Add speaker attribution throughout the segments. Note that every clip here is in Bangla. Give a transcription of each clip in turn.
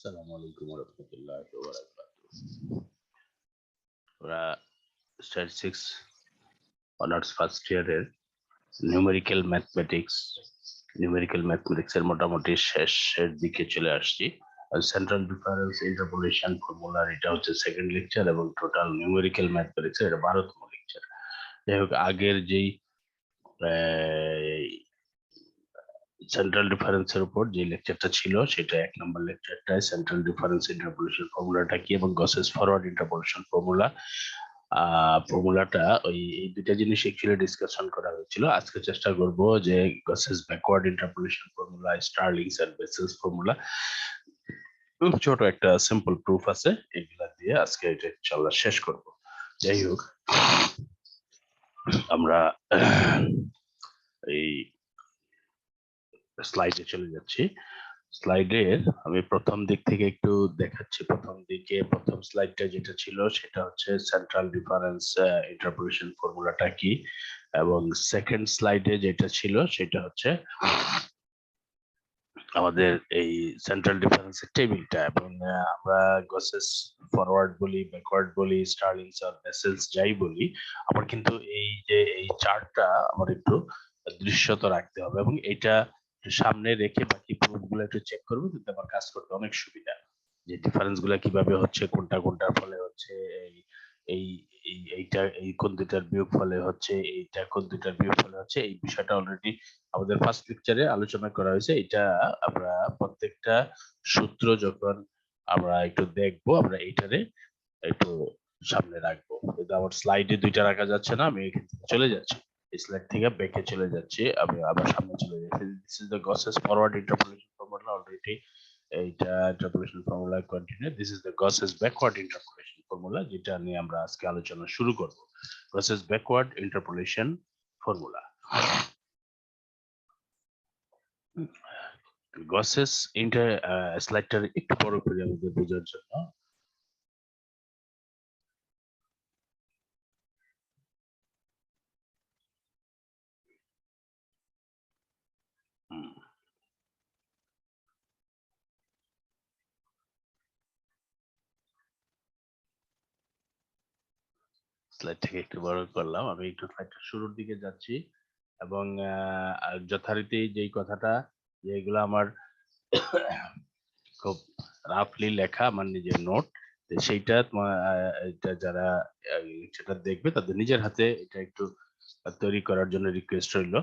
Speaker 1: আসসালামু আলাইকুম রহমতুল্লাহি ওয়া বারাকাতুহু। ওরা স্ট্যাটিস্টিক্স অনার্স ফার্স্ট ইয়ারের নিউমেরিক্যাল ম্যাথমেটিক্স এর মোটামুটি শেষের দিকে চলে আসছি। সেন্ট্রাল ডিফারেন্স ইন্টারপোলেশন ফর্মুলার এটা হচ্ছে সেকেন্ড লেকচার এবং টোটাল নিউমেরিক্যাল ম্যাথমেটিক্স এর 12তম লেকচার। যাই হোক, আগের যেই সেন্ট্রাল ডিফারেন্সের উপর যে লেকচারটা ছিল সেটা 1 নম্বর লেকচারটায় সেন্ট্রাল ডিফারেন্স ইন্টারপোলেশন ফর্মুলাটা কি এবং গসেস ফরওয়ার্ড ইন্টারপোলেশন ফর্মুলাটা এই দুইটা জিনিস অ্যাকচুয়ালি ডিসকাশন করা হয়েছিল। আজকে চেষ্টা করব যে Gauss's backward interpolation formula, Stirling's and Bessel's formula, ছোট একটা সিম্পল প্রুফ আছে, এগুলা দিয়ে আজকে এটা ইনশাআল্লাহ শেষ করব। যাই হোক, আমরা এই স্লাইডে চলে যাচ্ছি। স্লাইডের আমি প্রথম দিক থেকে একটু দেখাচ্ছি। প্রথম স্লাইডটা যেটা ছিল সেটা হচ্ছে সেন্ট্রাল ডিফারেন্স ইন্টারপোলেশন ফর্মুলাটা কি, এবং সেকেন্ড স্লাইডে যেটা ছিল সেটা হচ্ছে আমাদের এই সেন্ট্রাল ডিফারেন্সের টেবিলটা। এবং আমরা গসেস ফরওয়ার্ড বলি, ব্যাকওয়ার্ড বলি, স্টার্লিংস আর বেসেলস যাই বলি, আমার কিন্তু এই যে এই চার্টটা আমার একটু দৃশ্যত রাখতে হবে এবং এটা সামনে রেখে বাকি প্রুফ গুলো একটু চেক করবো, কিন্তু আমার কাজ করতে অনেক সুবিধা। যে ডিফারেন্স গুলা কিভাবে হচ্ছে, কোনটা কোনটার ফলে হচ্ছে, এই এই এইটা এই কোন দুইটার বিয়োগ ফলে হচ্ছে, এইটা কোন দুইটার বিয়োগ ফলে হচ্ছে, এই বিষয়টা অলরেডি আমাদের ফার্স্ট লেকচারে আলোচনা করা হয়েছে। এটা আমরা প্রত্যেকটা সূত্র যখন আমরা একটু দেখবো, আমরা এইটারে একটু সামনে রাখবো। কিন্তু আমার স্লাইডে দুইটা রাখা যাচ্ছে না, আমি এখান থেকে চলে যাচ্ছি, এই স্লাইড থেকে ব্যাকে চলে যাচ্ছি, আমি আবার সামনে চলে যাচ্ছি। This is the Gauss's forward interpolation formula, already এইটা interpolation formula continue. This is the Gauss's backward interpolation formula, যেটা নিয়ে আমরা আজকে আলোচনা শুরু করব। Gauss's backward interpolation formula. Gauss's inter স্লাইডটার একটু বড় করে আমাদের বোঝার জন্য। স্লাইডটাকে একটু বড় করলাম, আমি একটু স্লাইডটা শুরুর দিকে যাচ্ছি এবং যথারীতি যেই কথাটা, যেগুলো আমার খুব রাফলি লেখা, আমার নিজের নোট, সেইটা এটা যারা সেটা দেখবে তাদের নিজের হাতে এটা একটু তৈরি করার জন্য রিকোয়েস্ট রইল।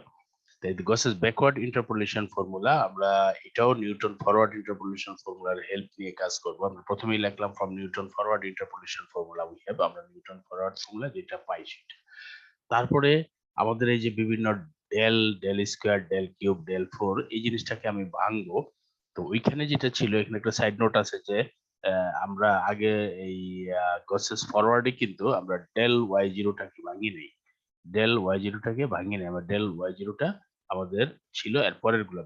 Speaker 1: তাই গসেস ব্যাকওয়ার্ড ইন্টারপোলেশন ফর্মুলা, আমরা এটাও নিউটন ফরওয়ার্ড ইন্টারপোলেশন ফর্মুলার হেল্প নিয়ে কাজ করব। আমরা প্রথমেই লিখলাম from Newton forward interpolation formula we have, আমরা নিউটন ফরওয়ার্ড ফর্মুলা যেটা পাই সেটা। তারপরে আমাদের এই যে বিভিন্ন del, del square, del cube, del four, এই জিনিসটাকে আমি ভাঙবো। তো ওইখানে যেটা ছিল, এখানে একটা সাইড নোট আছে যে আমরা আগে এই গসেস ফরওয়ার্ডে কিন্তু আমরা ডেল ওয়াই জিরোটাকে ভাঙি নেই, ডেল ওয়াই জিরোটাকে ভাঙি নেই, আমরা ডেল ওয়াই জিরোটা আমাদের ছিল, এর পরের গুলা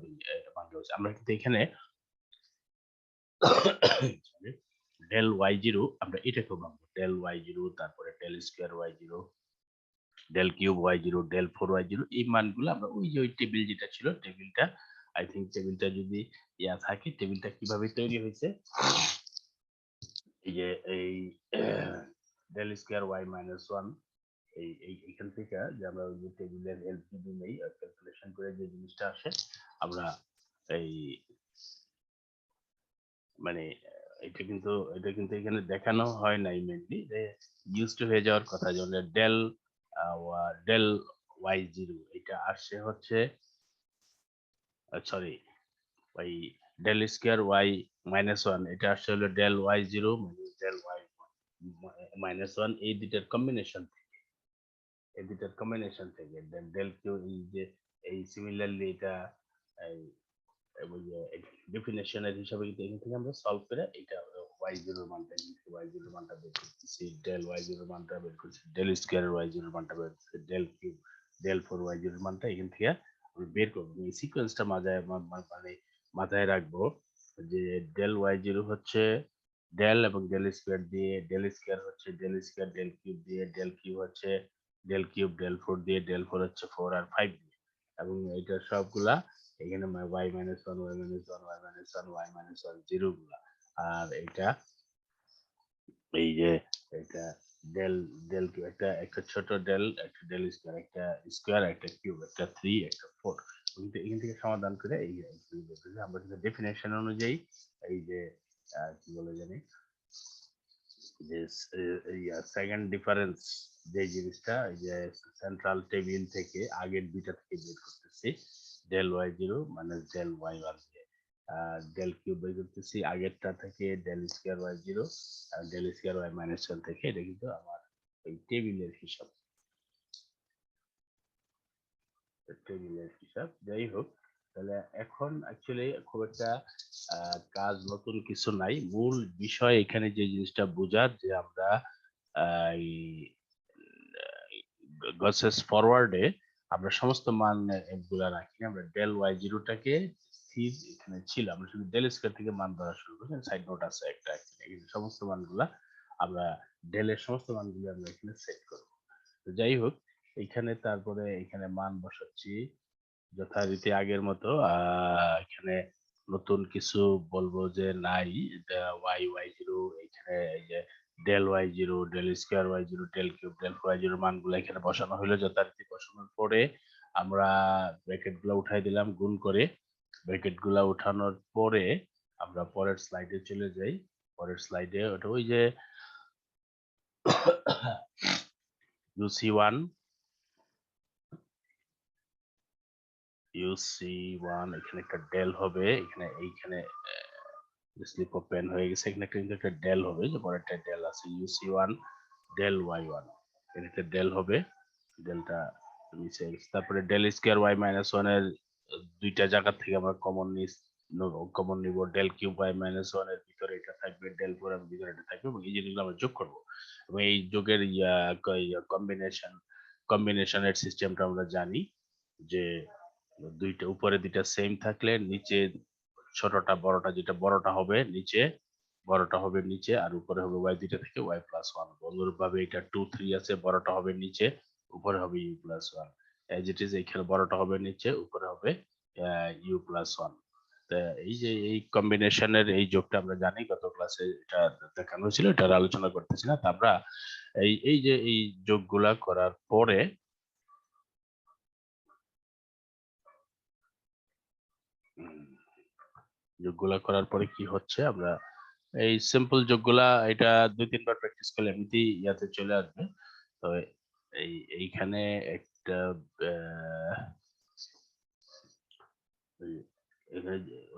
Speaker 1: ভাঙা হয়েছে। আমরা কিন্তু এখানে ডেল ওয়াই জিরো আমরা এটাকেও ভাঙবো, ডেল ওয়াই জিরো, তারপরে del square Y zero, del cube y zero, del four y zero, এই মানগুলো আমরা ওই যে ওই টেবিল যেটা ছিল, টেবিলটা আই থিঙ্ক টেবিলটা যদি ইয়া থাকে, টেবিলটা কিভাবে তৈরি হয়েছে, এই যে এই del square Y minus one, এইখান থেকে যে আমরা ওই যে টেবিলের হেল্প যদি নেই, ক্যালকুলেশন করে যে জিনিসটা আসে, আমরা এই মানে এটা কিন্তু এখানে দেখানো হয় নাই মেনলি, যে ইউজ টু হয়ে যাওয়ার কথা, যেমন ডেল ডেল ওয়াই জিরো এটা আসছে হচ্ছে, সরি, ওই del square Y minus one এটা আসছে হলো del Y zero minus del y minus one, এই দুটার কম্বিনেশন থেকে দেন ডেল কিউ, এই যে এই সিমিলারলি এটা ডেফিনেশনের হিসাবে কিন্তু এখান থেকে আমরা সলভ করে এটা ওয়াই জিরোর মানটা, ওয়াই জিরোর মানটা বের করতেছি, ডেল ওয়াই জিরোর মানটা বের করছি, ডেল স্কয়ার ওয়াই জিরোর মানটা বের করছি, del cube, del four y জিরোর মানটা এখান থেকে আমরা বের করবো। এই সিকোয়েন্সটা মানে মাথায় রাখবো, যে ডেল ওয়াই জিরো হচ্ছে ডেল এবং ডেল স্কয়ার দিয়ে, ডেল স্কয়ার হচ্ছে ডেল স্কয়ার ডেল কিউব দিয়ে, ডেল কিউব হচ্ছে ডেল কিউব ডেল ফোর দিয়ে, ডেল ফোর হচ্ছে ফোর আর ফাইভ দিয়ে, এবং এটা সবগুলা এখানে y minus one, y minus one, y minus one, y minus one zero গুলা আর এটা এই যে এটা ডেল ডেল কিউ একটা একটা ছোট ডেল একটা ডেল স্কয়ার একটা স্কয়ার একটা কিউব একটা 3 একটা 4 এখান থেকে সমাধান করে এই আমরা কিন্তু ডেফিনেশন অনুযায়ী এই যে কি বলে জানি যে সেকেন্ড ডিফারেন্স যে জিনিসটা এই যে সেন্ট্রাল টেবিল থেকে আগের দুইটা থেকে বের করতেছি del Y zero minus del Y one del cube বের করতেছি আগেরটা থেকে ডেল স্কয়ার ওয়াই জিরো আর del square Y minus one থেকে এটা কিন্তু আমার এই টেবিলের হিসাব যাই হোক তাহলে এখন অ্যাকচুয়ালি খুব একটা কাজ নতুন কিছু নাই মূল বিষয় এখানে যে জিনিসটা বোঝার যে আমরা এই গসেস ফরওয়ার্ডে আমরা সমস্ত মান গুলা রাখি আমরা ডেল ওয়াই জিরোটাকে স্থির এখানে ছিল আমরা শুধু ডেল স্কয়ার থেকে মান ধরা শুরু করি সাইড নোট আছে একটা এখানে সমস্ত মানগুলা আমরা ডেলের সমস্ত মানগুলো আমরা এখানে সেট করব তো যাই হোক এখানে তারপরে এখানে মান বসাচ্ছি যথারীতি আগের মতো এখানে নতুন কিছু বলবো যে নাই ওয়াই ওয়াই জিরো এখানে এই যে del Y zero del square y zero del cube del Y zero মানগুলো এখানে বসানো হলো যথারীতি বসানোর পরে আমরা ব্র্যাকেট গুলো উঠাই দিলাম গুণ করে ব্র্যাকেট গুলা উঠানোর পরে আমরা পরের স্লাইডে চলে যাই পরের স্লাইডে ওটা ওই যে UC1 UC1 এখানে একটা ডেল হবে এইখানে স্লিপ অফ পেন হয়ে গেছে এখানে কিন্তু একটা ডেল হবে যে পরে একটা ডেল আছে UC1 ডেল Y1 এখানে একটা ডেল হবে ডেলটা নিচে তারপরে ডেল স্কয়ার Y মাইনাস 1 এর দুইটা জায়গা থেকে আমরা কমন নিব ডেল কিউব Y মাইনাস 1 এর ভিতরে এটা থাকবে ডেল 4 এর ভিতরে এটা থাকবে এবং এই জিনিসগুলো আমরা যোগ করব এবং এই যোগের কম্বিনেশনের সিস্টেমটা আমরা জানি যে দুইটা উপরে দুইটা সেম থাকলে নিচে ছোটটা বড়টা যেটা বড়টা হবে নিচে বড়টা হবে নিচে আর উপরে হবে ওয়াই দুইটা থেকে ওয়াই প্লাস ওয়ান অনুরূপ ভাবে এটা 2 3 আছে বড়টা হবে নিচে উপরে হবে u plus one as it is এখানে বড়টা হবে নিচে উপরে হবে ইউ প্লাস ওয়ান এই যে এই কম্বিনেশনের এই যোগটা আমরা জানি গত ক্লাসে এটা দেখানো হয়েছিল এটা আলোচনা করতেছি না তা আমরা এই যে এই যোগগুলা করার পরে যোগগুলা করার পরে কি হচ্ছে আমরা এই সিম্পল যোগগুলা এটা 2-3 বার প্র্যাকটিস করলে এমনিতেই ইয়াতে চলে আসবে তো এইখানে একটা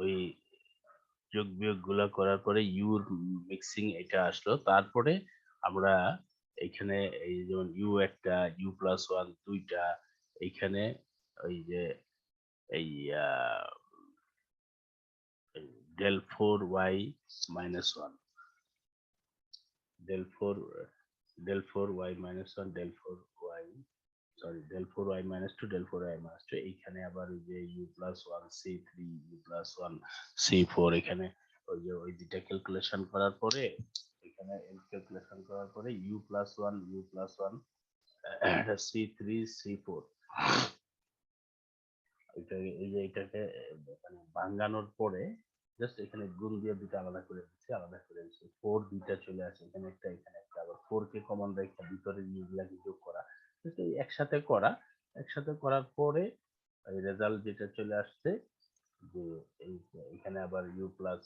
Speaker 1: ওই যোগ বিয়োগ গুলা করার পরে ইউর মিক্সিং এটা আসলো তারপরে আমরা এইখানে এই যেমন ইউ একটা ইউ প্লাস ওয়ান দুইটা এইখানে ওই যে এই del 4y minus 1 del 4y minus 1 del 4y sorry del 4y minus 2 del 4y minus 2 এইখানে আবার ওই যে u plus 1 c3 u plus 1 c4 এখানে ওই যে ওই দুইটা ক্যালকুলেশন করার পরে এখানে ক্যালকুলেশন করার পরে u plus 1 u plus 1 c3 c4 এটা এই যে এটাকে মানে ভাঙানোর পরে জাস্ট এখানে গুণ দিয়ে দুটো আলাদা করে দিচ্ছি আলাদা করে দিচ্ছি 4 দুইটা চলে আসে এখানে একটা আবার 4 কে কমন রেখে ভিতরে ইউগুলাকে যোগ করা জাস্ট এই একসাথে করার পরে এই রেজাল্ট যেটা চলে আসছে যে এখানে আবার you plus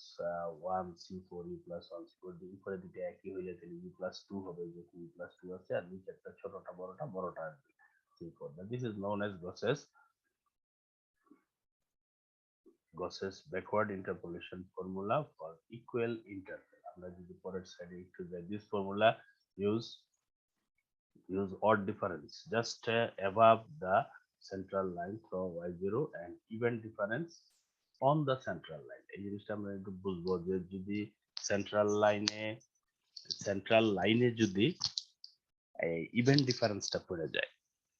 Speaker 1: 1 c4 you plus 1 c4 উপরে দুটো একই হয়ে যায় তাহলে ইউ প্লাস 2 হবে যে ইউ প্লাস 2 আছে আর নিচে একটা ছোটটা বড়টা আসবে c4 this is known as Gauss's backward interpolation formula for equal interval. আমরা যদি পরের স্লাইডে একটু যাই this formula use odd difference just above the central line from y0 and even difference on the central line এই জিনিসটা আমরা একটু বুঝবো যে যদি সেন্ট্রাল লাইনে যদি ইভেন ডিফারেন্সটা পড়ে যায়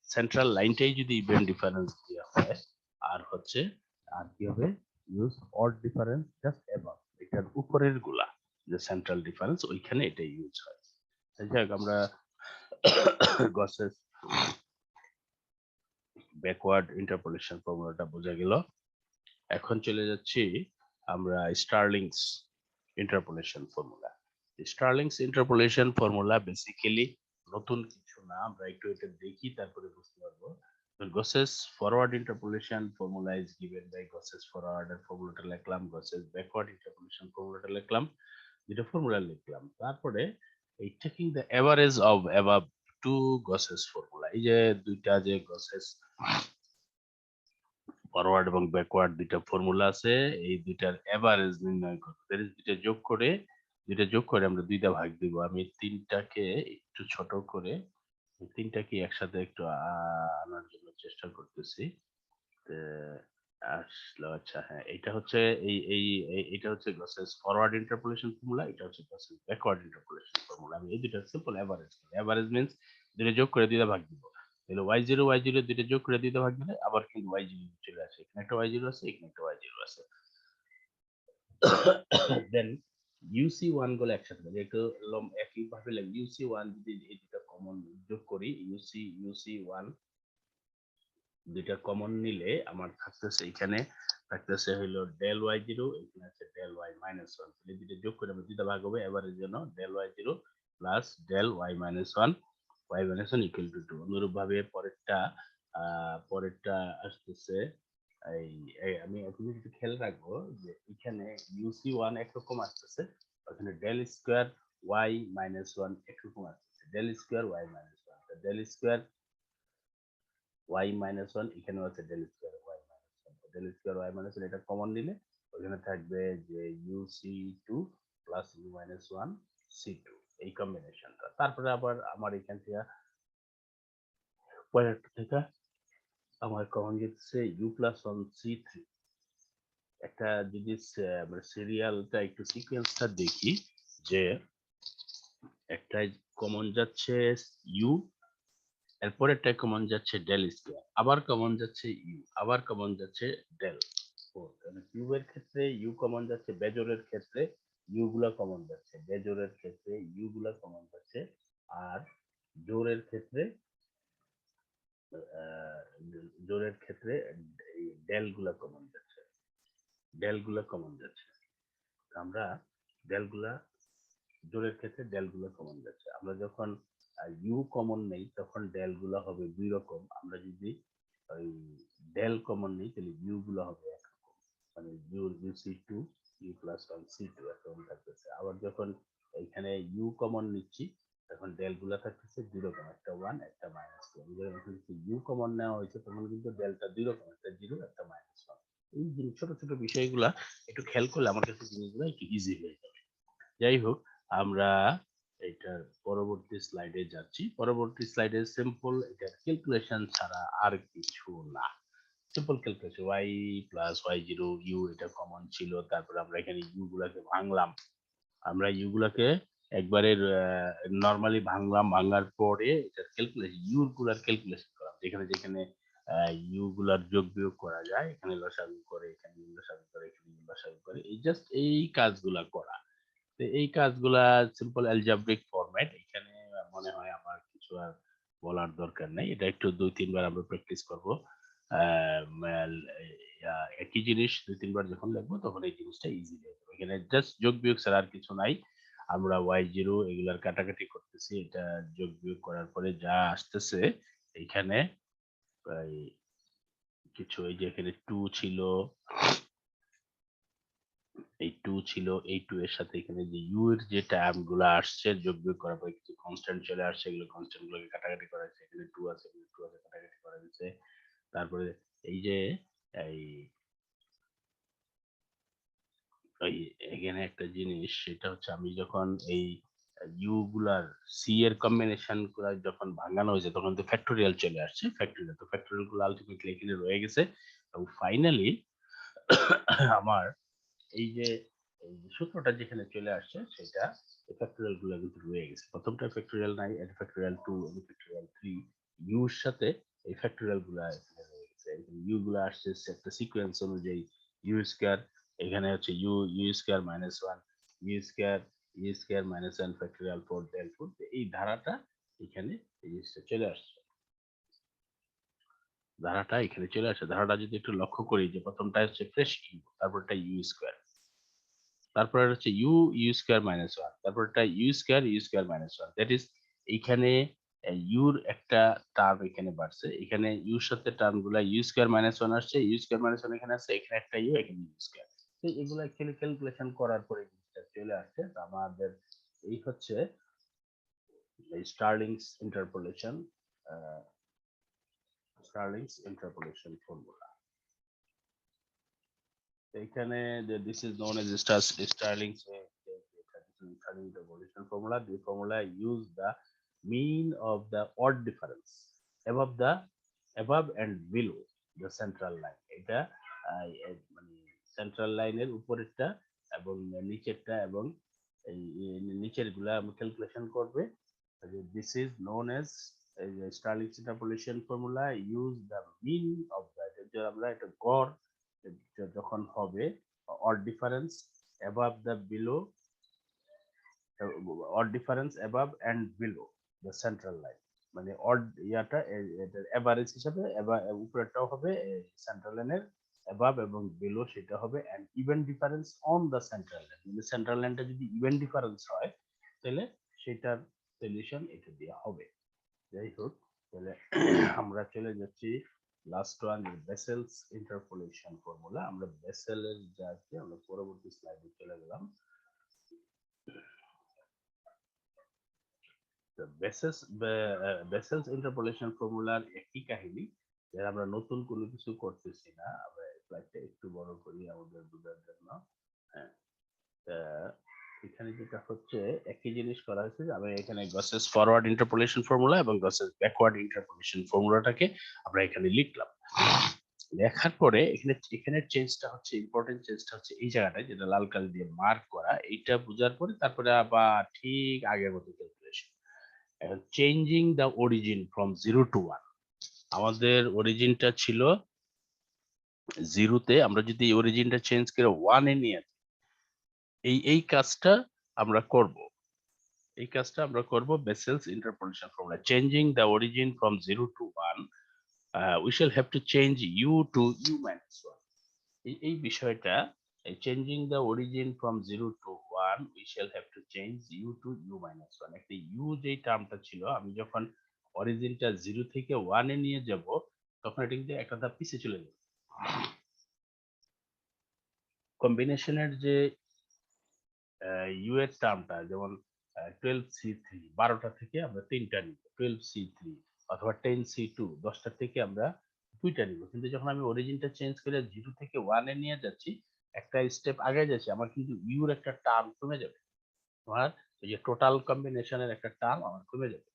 Speaker 1: সেন্ট্রাল লাইনটাই যদি ইভেন ডিফারেন্স দেওয়া হয় আর হচ্ছে আর কি হবে use odd difference just above এটার উপরের গুলা যে সেন্ট্রাল ডিফারেন্স ওইখানে এটা ইউজ হয় যাই হোক আমরা গসেস ব্যাকওয়ার্ড ইন্টারপোলেশন ফর্মুলাটা বোঝা গেল এখন চলে যাচ্ছি আমরা Stirling's interpolation formula. Stirling's interpolation formula basically নতুন কিছু না, আমরা একটু এটা দেখি তারপরে বুঝতে পারবো। Gauss's forward interpolation formula is given by Gauss's forward এর ফর্মুলাটা লিখলাম, গসেস ব্যাকওয়ার্ড ইন্টারপোলেশন ফর্মুলাটা লিখলাম, দুটো ফর্মুলা লিখলাম। তারপরে এই taking the average of above two Gauss's formula, এই যে দুইটা যে গসেস ফরওয়ার্ড এবং ব্যাকওয়ার্ড দুইটা ফর্মুলা আছে, এই দুইটার এভারেজ নির্ণয় করতে দুইটা যোগ করে আমরা দুইটা ভাগ দিব। আমি তিনটাকে একটু ছোট করে তিনটাকে একসাথে একটু আনার জন্য চেষ্টা করতেছি। আসলো, আচ্ছা হ্যাঁ, এটা হচ্ছে এটা হচ্ছে গসেস ফরওয়ার্ড ইন্টারপোলেশন ফর্মুলা, এটা হচ্ছে গসেস ব্যাকওয়ার্ড ইন্টারপোলেশন ফর্মুলা। আমি এই দুইটা সিম্পল এভারেজ, এভারেজ মিন্স দুইটা যোগ করে দুইটা ভাগ দিব। তাহলে y0 দুইটা যোগ করে দুইটা ভাগ দিলে আবার কিন্তু y0 চলে আসে, এখানে একটা y0 আছে, এখানে একটা y0 আছে। দেন UC1 গুলো একসাথে মানে একটু একই ভাবে লাগবে। UC1 যদি এই দুটো কমন যোগ করি, UC1 দুইটা কমন নিলে আমার থাকতেছে, এখানে থাকতেছে হইলো ডেল y0, এখানে আছে ডেল y-1। তাহলে দুইটা যোগ করে আমরা দুইটা ভাগ হবে এবারের জন্য, del y0 plus del y-1, y-1 equal to 2। অনুরূপ ভাবে পরেরটা আসতেছে এই আমি তুমি একটু খেয়াল রাখবো যে এখানে UC1 একরকম আসতেছে, ওখানে ডেল স্কয়ার y-1 একরকম আসতেছে, del square y-1, del square y-1 এখানেও আছে del square y-1, del square y-1 এটা কমন নিলে ওখানে থাকবে যে UC2 প্লাস U-1 C2, এই কম্বিনেশনটা। তারপরে আবার আমার এখান থেকে পরেরটা থেকে আমার কমন যেতেছে U+1 C3। একটা যদি আমরা সিরিয়ালটা একটু সিকোয়েন্সটা দেখি, যে একটা কমন যাচ্ছে ইউ, এরপরেরটা কমন যাচ্ছে ডেল স্কয়ার, আবার কমন যাচ্ছে ইউ, আবার কমন যাচ্ছে ডেল। কিউব এর ক্ষেত্রে ইউ কমন যাচ্ছে, বেজোরের ক্ষেত্রে ইউ গুলা কমন যাচ্ছে, বেজোরের ক্ষেত্রে ইউ গুলা কমন যাচ্ছে, আর জোরের ক্ষেত্রে জোরের ক্ষেত্রে ডেল গুলা কমন যাচ্ছে, ডেল গুলা কমন যাচ্ছে। আমরা ডেল গুলা জোরের ক্ষেত্রে ডেল গুলো কমন যাচ্ছে। আমরা যখন ইউ কমন নেই তখন ডেল গুলো হবে দুই রকম, আমরা যদি ওই ডেল কমন নেই তাহলে ইউ গুলো হবে একরকম, মানে UC2 U+1 C2 এরকম থাকতেছে। আবার যখন এখানে ইউ কমন নিচ্ছি তখন ডেল গুলো থাকতেছে দুই রকম, একটা 1 একটা -1। যখন ইউ কমন নেওয়া হয়েছে তখন কিন্তু ডেলটা দুই রকম, একটা 0 একটা -1। এই ছোট ছোট বিষয়গুলা একটু খেয়াল করলে আমার কাছে জিনিসগুলো একটু ইজি হয়ে যাবে। যাই হোক, আমরা এটার পরবর্তী স্লাইডে যাচ্ছি। পরবর্তী স্লাইডে সিম্পল এটা ক্যালকুলেশন ছাড়া আর কিছু না, সিম্পল ক্যালকুলেশন। y+y0 ইউ এটা কমন ছিল, তারপরে আমরা এখানে ইউ গুলাকে ভাঙলাম, আমরা ইউ গুলাকে একবারে নরমালি ভাঙলাম, ভাঙার পরে এটার ক্যালকুলেশন ইউ গুলার ক্যালকুলেশন করলাম, যেখানে যেখানে ইউ গুলার যোগ বিয়োগ করা যায়, এখানে লসাগু করে, এখানে লসাগু করে, এখানে লসাগু করে, এই জাস্ট এই কাজগুলা করা। তো এই কাজগুলা সিম্পল অ্যালজেব্রিক ফরম্যাট, এখানে মনে হয় আমার কিছু আর বলার দরকার নেই, এটা একটু 2-3 বার আমরা প্র্যাকটিস করব। একই জিনিস 2-3 বার যখন লিখবো তখন এই জিনিসটা ইজি হয়ে যাবে। এখানে জাস্ট যোগ বিয়োগ ছাড়া আর কিছু নাই। আমরা y0 এগুলার কাটাকাটি করতেছি, এটা যোগ বিয়োগ করার পরে যা আসতেছে এখানে কিছু, এই যে এখানে 2 ছিল, এই 2 ছিল, এই 2 এর সাথে এখানে যে ইউ এর যে টার্ম গুলো আসছে যোগ বিয়োগ করার পরে কিছু কনস্ট্যান্ট চলে আসছে, এগুলো কনস্ট্যান্ট গুলোকে কাটাকাটি করা হয়েছে, এখানে 2 আছে, এখানে 2 আছে, কাটাকাটি করা হয়েছে। তারপরে এই যে এই ওই এখানে একটা জিনিস, সেটা হচ্ছে আমি যখন এই ইউ গুলার সি এর কম্বিনেশন গুলা যখন ভাঙানো হয়েছে তখন তো ফ্যাক্টোরিয়াল চলে আসছে, ফ্যাক্টোরিয়াল, তো ফ্যাক্টোরিয়াল গুলো আলটিমেটলি এখানে রয়ে গেছে। এবং ফাইনালি আমার এই যে সূত্রটা যেখানে চলে আসছে সেটা ফ্যাক্টোরিয়াল গুলো কিন্তু রয়ে গেছে। প্রথমটা ফ্যাক্টোরিয়াল নাই, এটা ফ্যাক্টোরিয়াল 2 এবং ফ্যাক্টোরিয়াল 3, ইউ এর সাথে এই ফ্যাক্টোরিয়াল গুলা এখানে রয়ে গেছে। ইউ গুলো আসছে একটা সিকোয়েন্স অনুযায়ী, ইউ স্কয়ার, এখানে হচ্ছে you square -1, u square, u square -1 factorial 4 del 4। এই ধারাটা এখানে এই জিনিসটা চলে আসছে, ধারাটা এখানে চলে আসে। ধারাটা যদি একটু লক্ষ্য করি যে প্রথমটা হচ্ছে ফ্রেশ ইউ, তারপরটা ইউ স্কয়ার, তারপরে হচ্ছে ইউ স্কয়ার মাইনাস ওয়ান, তারপরটা U square minus one, that is এইখানে ইউর একটা টার্ম এখানে বাড়ছে, এখানে ইউর সাথে টার্ম গুলা ইউ স্কয়ার মাইনাস ওয়ান আসছে, ইউ স্কয়ার মাইনাস ওয়ান এখানে আছে, এখানে একটা ইউ, এখানে ইউ স্কয়ার। তো এগুলো অ্যাকচুয়ালি ক্যালকুলেশন করার পরে জিনিসটা চলে আসছে। তো আমাদের এই হচ্ছে Stirling's interpolation, Stirling's interpolation formula. এখানে যে this is known as Stirling's interpolation formula. The formula use the mean of the odd difference above and below the central line. এটা মানে সেন্ট্রাল লাইনের উপরেরটা এবং নিচেরটা এবং এই নিচের গুলা ক্যালকুলেশন করবে। This is known as Stirling's interpolation formula. Use the mean of the, আমরা এটা গড় যখন হবে odd difference above the below, odd difference above and below the central line, মানে অড ইয়াটা এটার এভারেজ হিসাবে উপরেরটাও হবে সেন্ট্রাল লাইনের above এবং below, সেটা হবে and even difference on the central line, মানে সেন্ট্রাল লাইনটা যদি ইভেন ডিফারেন্স হয় তাহলে সেটার সলিউশন এটা দিয়ে হবে। যাই হোক, তাহলে আমরা চলে যাচ্ছি লাস্ট ওয়ান, বেসেলস ইন্টারপোলেশন ফর্মুলা। আমরা বেসেলের যা আছে আমরা পরবর্তী স্লাইডে চলে গেলাম। বেসেলস ইন্টারপোলেশন ফর্মুলার একই কাহিনী, যারা আমরা নতুন কোনো কিছু করতেছি না। আমরা স্লাইডটা একটু বড় করি আমাদের বোঝার জন্য। হ্যাঁ, এখানে যেটা হচ্ছে একই জিনিস করা হয়েছে, আমি এখানে গসেস ফরওয়ার্ড ইন্টারপোলেশন ফর্মুলা এবং গসেস ব্যাকওয়ার্ড ইন্টারপোলেশন ফর্মুলাটাকে আমরা এখানে লিখলাম। লেখার পরে এখানে চেঞ্জটা হচ্ছে, ইম্পর্টেন্ট চেঞ্জটা হচ্ছে এই জায়গাটায়, যেটা লাল কালি দিয়ে মার্ক করা। এইটা বোঝার পরে তারপরে আবার ঠিক আগের মতো calculation. Changing the origin from 0 to 1, আমাদের অরিজিনটা ছিল 0-তে, আমরা যদি অরিজিনটা চেঞ্জ করে 1 এ নিয়ে এই কাজটা আমরা করব। এই কাজটা আমরা করব Bessel's interpolation formula. Changing the origin from 0 to 1, we shall have to change u to u minus 1. এই বিষয়টা, changing the origin from 0 to 1, we shall have to change u to u minus 1. একটা u যেই টার্মটা ছিল, আমি যখন অরিজিনটা 0 থেকে 1 এ নিয়ে যাব তখন এটা কিন্তু একটা ধাপ পিছিয়ে চলে যাবে। কম্বিনেশনের যে ইউ এর টার্মটা, যেমন 12c3, 12টা থেকে আমরা 3টা নিব, 12c3, অথবা 10c2, 10টা থেকে আমরা 2টা নিব। কিন্তু যখন আমি অরিজিনটা চেঞ্জ করে 0 থেকে 1 এ নিয়ে যাচ্ছি, একটা স্টেপ আগে যাচ্ছি, আমার কিন্তু ইউর একটা টার্ম কমে যাবে। আমার এই যে টোটাল কম্বিনেশনের একটা টার্ম আমার কমে যাবে।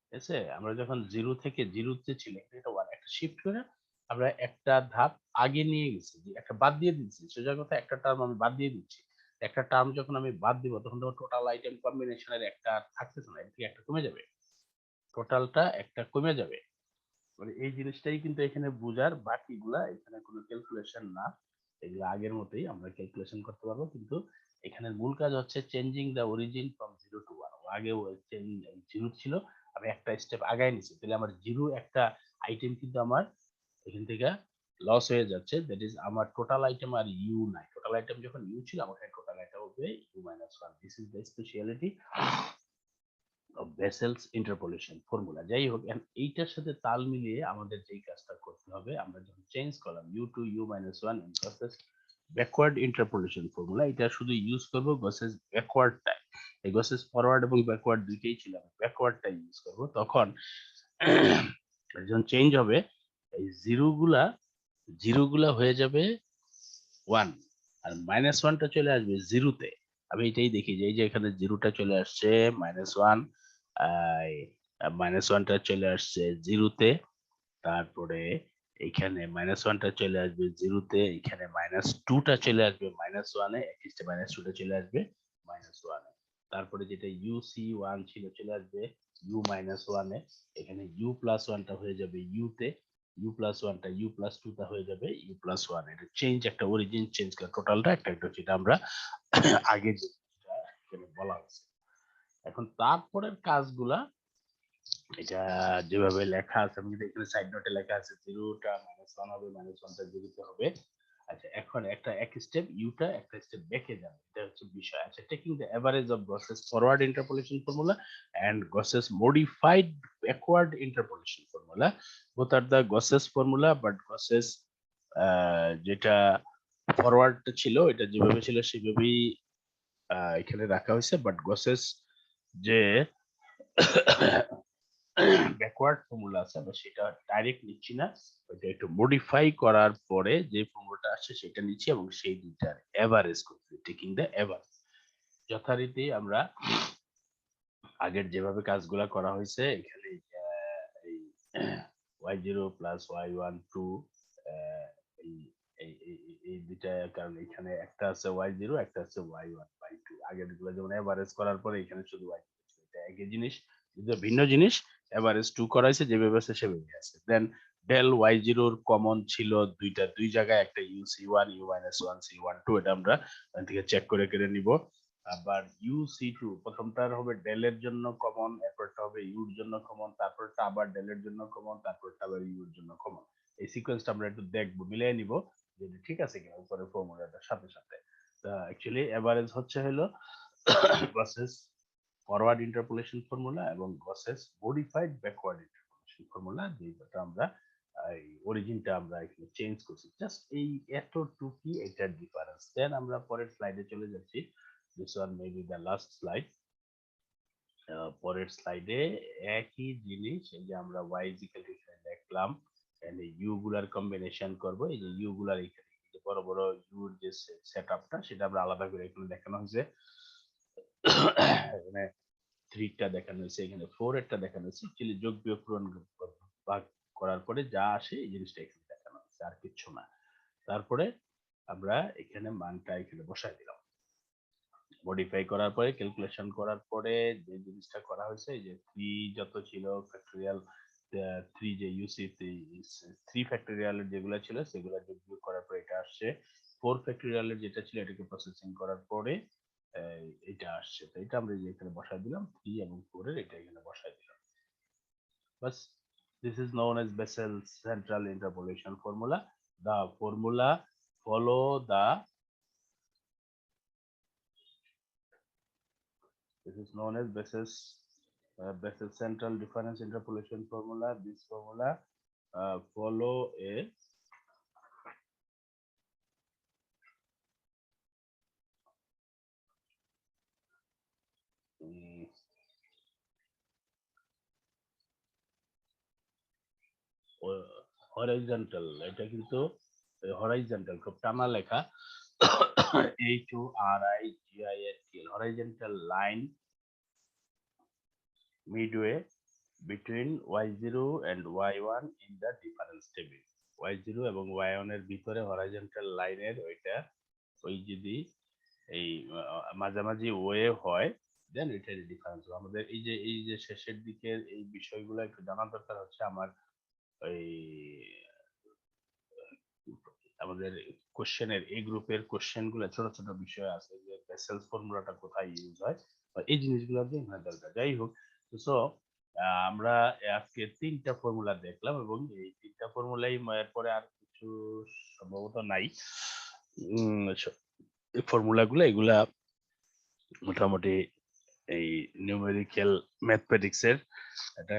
Speaker 1: ঠিক আছে, আমরা যখন 0 থেকে 0-তে ছিল, এটা 1 একটা শিফট করে আমরা একটা ধাপ আগে নিয়ে গেছি, যে একটা বাদ দিয়ে দিচ্ছি, সোজা কথা একটা টার্ম আমি বাদ দিয়ে দিচ্ছি। একটা টার্ম যখন আমি বাদ দিব তখন তো টোটাল আইটেম কম্বিনেশনের একটা থাকতেছে না, এর থেকে একটা কমে যাবে, টোটালটা একটা কমে যাবে। মানে এই জিনিসটাই কিন্তু এখানে বোঝার, বাকিগুলা এখানে কোনো ক্যালকুলেশন না, এগুলো আগের মতোই আমরা ক্যালকুলেশন করতে পারবো। কিন্তু এখানে মূল কাজ হচ্ছে changing the origin from 0 to 1। আগে 0 ছিল, আমি একটা স্টেপ আগায় নিছি, তাহলে আমার 0 একটা আইটেম কিন্তু আমার এখান থেকে লস হয়ে যাচ্ছে। দ্যাট ইজ আমার টোটাল আইটেম আর ইউ নাই। টোটাল আইটেম যখন ইউ ছিল, আমার টোটাল আইটেম হবে U minus 1। This is the speciality Bessel's interpolation formula. যাই হোক, এইটার সাথে তাল মিলিয়ে আমাদের যেই কাজটা করতে হবে, আমরা যখন চেঞ্জ করলাম u to u minus 1 in Gauss's backward interpolation formula, এটা শুধু ইউজ করব গসেস ব্যাকওয়ার্ডটাই। এই গসেস ফরওয়ার্ড এবং ব্যাকওয়ার্ড দুইটাই ছিল, ব্যাকওয়ার্ডটাই ইউজ করব। তখন যখন চেঞ্জ হবে, এই জিরো গুলা হয়ে যাবে 1, আর মাইনাস 1টা চলে আসবে 0-তে। আমি এটাই দেখি যে এই যে এখানে 0টা চলে আসছে -1, -1টা চলে আসছে 0-তে, তারপরে এখানে -1টা চলে আসবে 0-তে, এখানে -2টা চলে আসবে -1-এ, এক্সট্রা -2টা চলে আসবে -1-এ। তারপরে যেটা UC1 ছিল চলে আসবে U-1-এ, এখানে U+1টা হয়ে যাবে U-তে, U+1টা U+2টা হয়ে যাবে U+1। এটা চেঞ্জ, একটা অরিজিন চেঞ্জ করে টোটালটা একটা একটা, যেটা আমরা আগে যেটা এখানে বলা হয়েছে। এখন তারপরের কাজগুলা, এটা যেভাবে লেখা আছে, আমি যদি এখানে সাইড নোটে লেখা আছে 0টা -1 হবে, -1টা 0-তে হবে, আচ্ছা এখন একটা এক স্টেপ ইউটা একটা স্টেপ ব্যাকে যাবে, এটা হচ্ছে বিষয়। আচ্ছা taking the average of Gauss's forward interpolation formula and Gauss's modified backward interpolation formula, both are the Gauss's formula, but Gauss's যেটা ফরওয়ার্ড ছিল এটা যেভাবে ছিল সেভাবেই এখানে রাখা হয়েছে, বাট গসেস যে ব্যাকওয়ার্ড ফর্মুলা আছে আমরা সেটা ডাইরেক্ট নিচ্ছি না, ওইটা একটু মডিফাই করার পরে যে ফর্মুলাটা আসছে সেটা নিচ্ছি এবং সেই দুইটার এভারেজ করছি, টেকিং দ্য এভারেজ। যথারীতি আমরা আগের যেভাবে কাজগুলা করা হয়েছে এখানে এই y0 প্লাস y12 এই এই এই দুইটা, কারণ এখানে একটা আছে y0 একটা আছে y1/2, আগের গুলো যেমন এভারেজ করার পরে এখানে শুধু y0 ছিল, এটা একই জিনিস কিন্তু ভিন্ন জিনিস। এভারেজ 2 করা হয়েছে যেভাবে আছে সেভাবে আছে। দেন ডেল y0 এর কমন ছিল দুইটা, দুই জায়গায় একটা uc1 u-1 c12, এটা আমরা এখান থেকে চেক করে কেটে নিব। আবার uc2 প্রথমটার হবে ডেল এর জন্য কমন, এরপরটা হবে ইউ এর জন্য কমন, তারপরটা আবার ডেল এর জন্য কমন, তারপরটা আবার ইউ এর জন্য কমন। এই সিকোয়েন্সটা আমরা একটু দেখবো, মিলিয়ে নিব যে এটা ঠিক আছে কিনা উপরের ফর্মুলাটার সাথে সাথে। অ্যাকচুয়ালি এভারেজ হচ্ছে হলো গসেস ফরওয়ার্ড ইন্টারপোলেশন ফর্মুলা এবং Gauss's modified backward interpolation formula, যেটা আমরা এই অরিজিনটা আমরা এখানে চেঞ্জ করছি, জাস্ট এই এতটুকুই এটার ডিফারেন্স। দেন আমরা পরের স্লাইডে চলে যাচ্ছি, this one may be the last slide. পরের স্লাইডে একই জিনিস, এই যে আমরা y is equal to এখানে দেখলাম, এন্ড এই ইউ গুলার কম্বিনেশন করব, এই যে ইউ গুলার এখানে যে বড় বড় ইউ এর যে সেটআপটা সেটা আমরা আলাদা করে এখানে দেখানো হয়েছে। এখানে 3 টা দেখানো হয়েছে, এখানে 4 এরটা দেখানো হয়েছে, অ্যাকচুয়ালি যোগ বিয়োগ পূরণ ভাগ করার পরে যা আসে এই জিনিসটা এখানে দেখানো হয়েছে, আর কিছু না। তারপরে আমরা এখানে মানটা এখানে বসাই দিলাম, মডিফাই করার পরে ক্যালকুলেশন করার পরে যে জিনিসটা করা হয়েছে, এই যে 3 যত ছিল ফ্যাক্টরিয়াল 3 যে ইউসি 3 ফ্যাক্টরিয়াল যেগুলো ছিল সেগুলো যোগ বিয়োগ করার পরে এটা আসছে। 4 ফ্যাক্টরিয়ালের যেটা ছিল এটাকে প্রসেসিং করার পরে এটা আসছে, তো এটা আমরা এখানে বসাই দিলাম 3 এবং 4 এর এটা এখানে বসাই দিলাম বাস। This is known as Bessel's central interpolation formula. the formula follow the this is known as Bessel's central difference interpolation formula. This formula follow a horizontal, এটা কিন্তু horizontal খুব টানা লেখা, HORIGINTAL horizontal line midway between y0 and y1 in the difference table. y0 এবং y1 এর ভিতরে horizontal লাইনের ওইটা ওই যদি এই মাঝামাঝি ওয়ে হয় দেন এটার ডিফারেন্স। আমাদের এই যে শেষের দিকের এই বিষয়গুলো একটু জানা দরকার হচ্ছে আমার ওই আমাদের কোশ্চেনের এই গ্রুপের কোশ্চেন গুলো ছোট ছোট বিষয় আছে যে বেসেলস ফর্মুলাটা কোথায় ইউজ হয়, এই জিনিসগুলো দিয়ে দরকার। যাই হোক, সো আমরা আজকে 3টা ফর্মুলা দেখলাম এবং এই 3টা ফর্মুলাই পরে আর কিছু সম্ভবত নাই। এই ফর্মুলাগুলো এগুলা মোটামুটি এই নিউমেরিক্যাল ম্যাথমেটিক্স এর এটা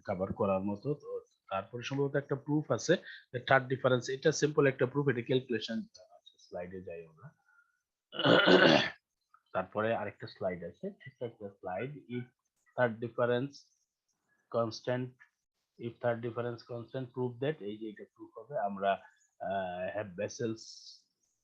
Speaker 1: কভার করার মতো। তো তারপরে সম্ভবত একটা প্রুফ আছে, থার্ড ডিফারেন্স, এটা সিম্পল একটা প্রুফ, এটা ক্যালকুলেশন। স্লাইডে যাই আমরা। তারপরে আরেকটা স্লাইড আছে, ঠিক একটা slide, if third difference constant, if third difference constant prove that, এই যে এটা প্রুফ হবে। আমরা have Bessel's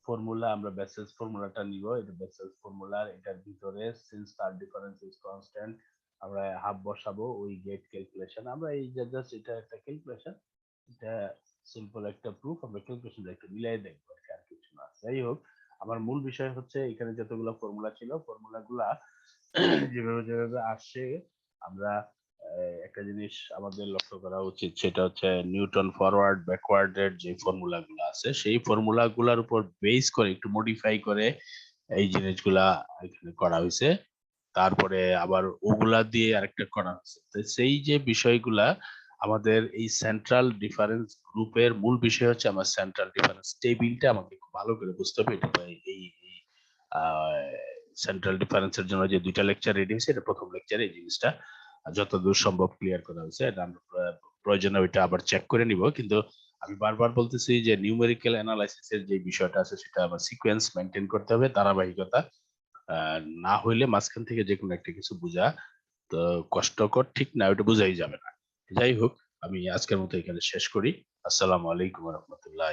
Speaker 1: ফর্মুলা, আমরা Bessel's ফর্মুলাটা নিব, এটা Bessel's ফর্মুলার এটার ভিতরে since third difference is constant আমরা হাফ বসাবো, ওই গেট ক্যালকুলেশন আমরা এই যে জাস্ট এটা একটা ক্যালকুলেশন, এটা সিম্পল একটা প্রুফ, আমরা ক্যালকুলেশনটা একটু মিলাই দেখবো আর কিছু না। যাই হোক, আমার মূল বিষয় হচ্ছে এখানে যতগুলো ফর্মুলা ছিল ফর্মুলাগুলা যেভাবে যেভাবে আসছে আমরা একটা জিনিস আমাদের লক্ষ্য করা উচিত, সেটা হচ্ছে নিউটন ফরওয়ার্ড ব্যাকওয়ার্ড এর যে ফর্মুলা গুলো আছে সেই ফর্মুলা গুলার উপর বেস করে একটু মডিফাই করে এই জিনিসগুলা এখানে করা হয়েছে। তারপরে আবার ওগুলা দিয়ে আরেকটা করা হয়েছে, তো সেই যে বিষয়গুলা আমাদের এই সেন্ট্রাল ডিফারেন্স গ্রুপের মূল বিষয় হচ্ছে আমার সেন্ট্রাল ডিফারেন্স টেবিলটা আমাকে খুব ভালো করে বুঝতে হবে। এটা এই সেন্ট্রাল ডিফারেন্সের জন্য যে 2টা লেকচার রেডি হয়েছে, এটা প্রথম লেকচারে এই জিনিসটা যতদূর সম্ভব ক্লিয়ার করা হয়েছে। এটা আমরা প্রয়োজনে ওইটা আবার চেক করে নিব। কিন্তু আমি বারবার বলতেছি যে নিউমেরিক্যাল অ্যানালাইসিসের যে বিষয়টা আছে সেটা আবার সিকোয়েন্স মেনটেন করতে হবে, ধারাবাহিকতা না হইলে মাঝখান থেকে যে কোনো একটা কিছু বোঝা তো কষ্টকর, ঠিক না, ওটা বোঝাই যাবে না। যাই হোক, আমি আজকের মতো এখানে শেষ করি। আসসালামু আলাইকুম রহমতুল্লাহ।